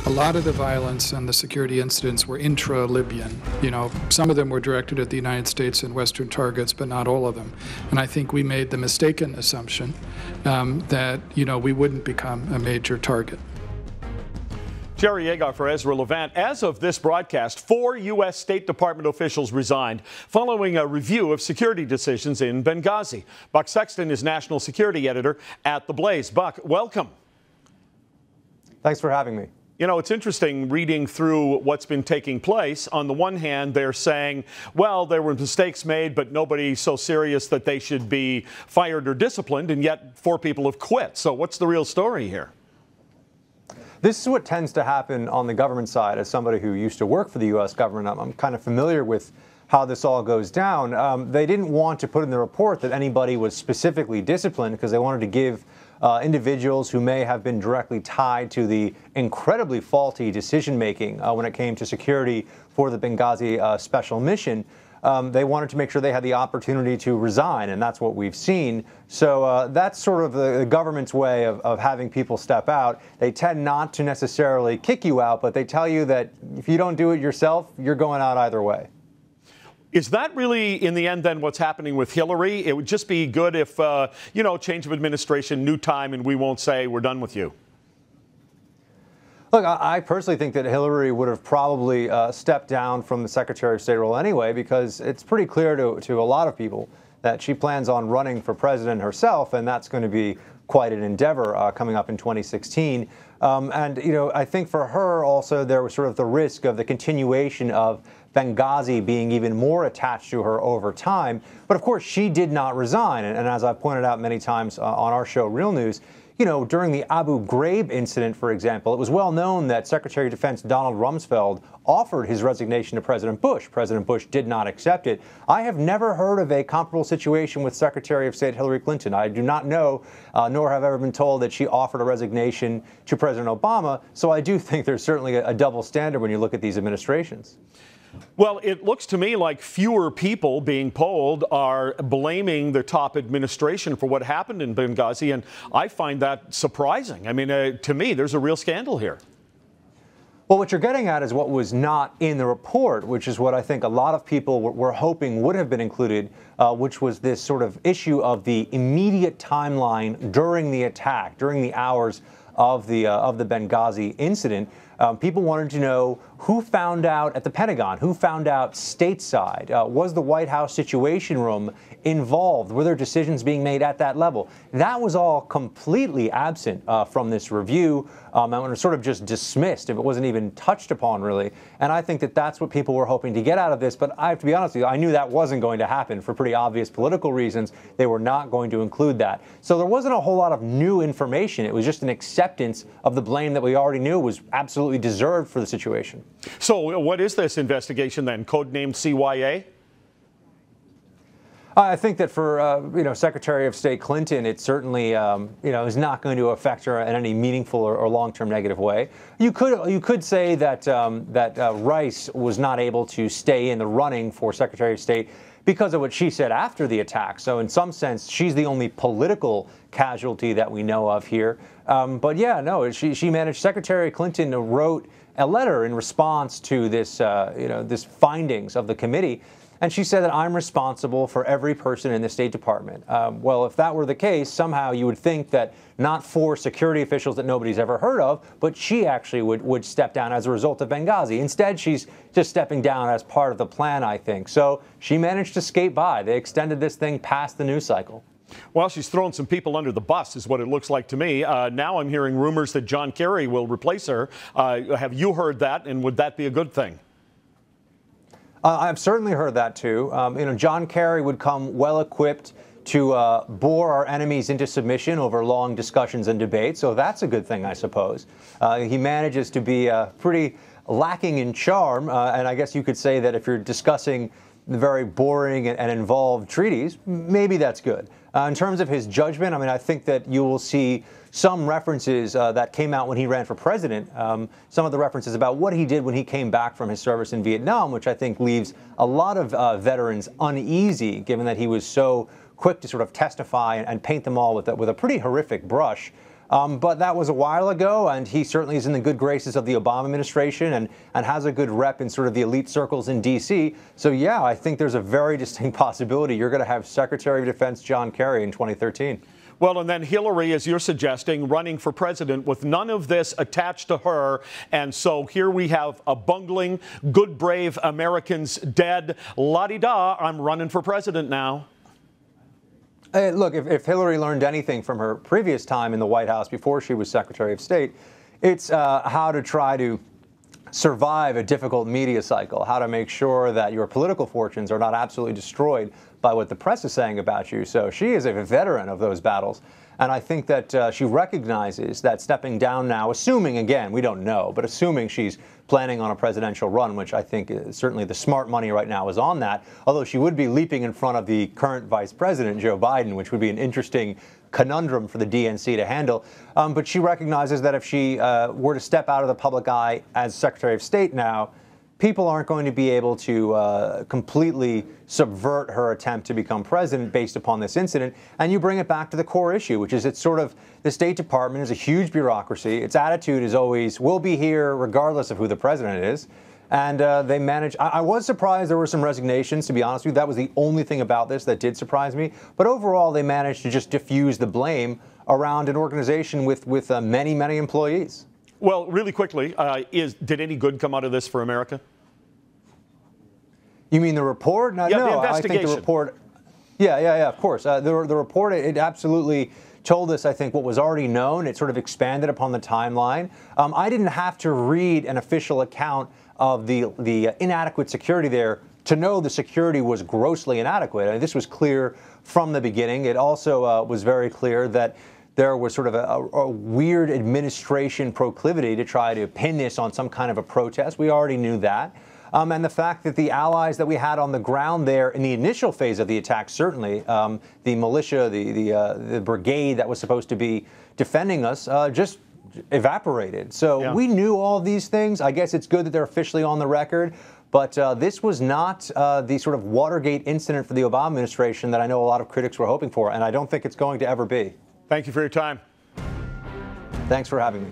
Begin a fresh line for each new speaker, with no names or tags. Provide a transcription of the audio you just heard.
A lot of the violence and the security incidents were intra-Libyan. Some of them were directed at the United States and Western targets, but not all of them. And I think we made the mistaken assumption that, we wouldn't become a major target.
Jerry Yeager for Ezra Levant. As of this broadcast, 4 U.S. State Department officials resigned following a review of security decisions in Benghazi. Buck Sexton is national security editor at The Blaze. Buck, welcome.
Thanks for having me.
It's interesting reading through what's been taking place. On the one hand, they're saying, well, there were mistakes made, but nobody so serious that they should be fired or disciplined, and yet 4 people have quit. So what's the real story here?
This is what tends to happen on the government side. As somebody who used to work for the U.S. government, I'm kind of familiar with how this all goes down. They didn't want to put in the report that anybody was specifically disciplined because they wanted to give individuals who may have been directly tied to the incredibly faulty decision-making when it came to security for the Benghazi special mission. They wanted to make sure they had the opportunity to resign, and that's what we've seen. So that's sort of the government's way of having people step out. They tend not to necessarily kick you out, but they tell you that if you don't do it yourself, you're going out either way.
Is that really, in the end, then, what's happening with Hillary? It would just be good if, change of administration, new time, and we won't say we're done with you.
Look, I personally think that Hillary would have probably stepped down from the Secretary of State role anyway, because it's pretty clear to a lot of people that she plans on running for president herself, and that's going to be quite an endeavor coming up in 2016. I think for her also there was sort of the risk of the continuation of Benghazi being even more attached to her over time. But of course, she did not resign. And as I've pointed out many times on our show, Real News, during the Abu Ghraib incident, for example, it was well known that Secretary of Defense Donald Rumsfeld offered his resignation to President Bush. President Bush did not accept it. I have never heard of a comparable situation with Secretary of State Hillary Clinton. I do not know, nor have I ever been told that she offered a resignation to President Obama. So I do think there's certainly a double standard when you look at these administrations.
Well, it looks to me like fewer people being polled are blaming the top administration for what happened in Benghazi, and I find that surprising. I mean, to me, there's a real scandal here.
Well, what you're getting at is what was not in the report, which is what I think a lot of people were hoping would have been included, which was this sort of issue of the immediate timeline during the attack, during the hours of the Benghazi incident. People wanted to know who found out at the Pentagon, who found out stateside. Was the White House Situation Room involved? Were there decisions being made at that level? That was all completely absent from this review and was sort of just dismissed, if it wasn't even touched upon, really. And I think that that's what people were hoping to get out of this. But I have to be honest with you, I knew that wasn't going to happen for pretty obvious political reasons. They were not going to include that. So there wasn't a whole lot of new information. It was just an acceptance of the blame that we already knew was absolutely deserved for the situation.
So what is this investigation then? Codenamed CYA?
I think that for Secretary of State Clinton, it certainly is not going to affect her in any meaningful or long-term negative way. You could say that Rice was not able to stay in the running for Secretary of State because of what she said after the attack. So in some sense, she's the only political casualty that we know of here. But yeah, no, she managed. Secretary Clinton wrote a letter in response to this this findings of the committee. And she said that I'm responsible for every person in the State Department. Well, if that were the case, somehow you would think that not 4 security officials that nobody's ever heard of, but she actually would step down as a result of Benghazi. Instead, she's just stepping down as part of the plan, I think. So she managed to skate by. They extended this thing past the news cycle.
Well, she's thrown some people under the bus, is what it looks like to me. Now I'm hearing rumors that John Kerry will replace her. Have you heard that, and would that be a good thing?
I've certainly heard that, too. John Kerry would come well-equipped to bore our enemies into submission over long discussions and debates, so that's a good thing, I suppose. He manages to be pretty lacking in charm, and I guess you could say that if you're discussing the very boring and involved treaties, maybe that's good. In terms of his judgment, I think that you will see some references that came out when he ran for president, some of the references about what he did when he came back from his service in Vietnam, which I think leaves a lot of veterans uneasy, given that he was so quick to sort of testify and paint them all with a pretty horrific brush. But that was a while ago, and he certainly is in the good graces of the Obama administration and has a good rep in sort of the elite circles in D.C. So, yeah, I think there's a very distinct possibility you're going to have Secretary of Defense John Kerry in 2013.
Well, and then Hillary, as you're suggesting, running for president with none of this attached to her. And so here we have a bungling, good, brave Americans dead. La-di-da, I'm running for president now.
Look, if Hillary learned anything from her previous time in the White House before she was Secretary of State, it's how to try to survive a difficult media cycle, how to make sure that your political fortunes are not absolutely destroyed by what the press is saying about you. So she is a veteran of those battles. And I think that she recognizes that stepping down now, assuming, again, we don't know, but assuming she's planning on a presidential run, which I think is certainly the smart money right now is on that, although she would be leaping in front of the current vice president, Joe Biden, which would be an interesting conundrum for the DNC to handle. But she recognizes that if she were to step out of the public eye as Secretary of State now, people aren't going to be able to completely subvert her attempt to become president based upon this incident. And you bring it back to the core issue, which is it's sort of the State Department is a huge bureaucracy. Its attitude is always, we'll be here regardless of who the president is. And they manage. I was surprised there were some resignations, to be honest with you. That was the only thing about this that did surprise me. But overall, they managed to just diffuse the blame around an organization with many, many employees.
Well, really quickly, did any good come out of this for America?
You mean the report? No,
the investigation.
I think the report. Yeah, of course. The report, it absolutely told us, I think, what was already known. It sort of expanded upon the timeline. I didn't have to read an official account of the inadequate security there to know the security was grossly inadequate. I mean, this was clear from the beginning. It also was very clear that there was sort of a weird administration proclivity to try to pin this on some kind of a protest. We already knew that. And the fact that the allies that we had on the ground there in the initial phase of the attack, certainly, the militia, the brigade that was supposed to be defending us, just evaporated. So we knew all these things. I guess it's good that they're officially on the record. But this was not the sort of Watergate incident for the Obama administration that I know a lot of critics were hoping for. And I don't think it's going to ever be.
Thank you for your time.
Thanks for having me.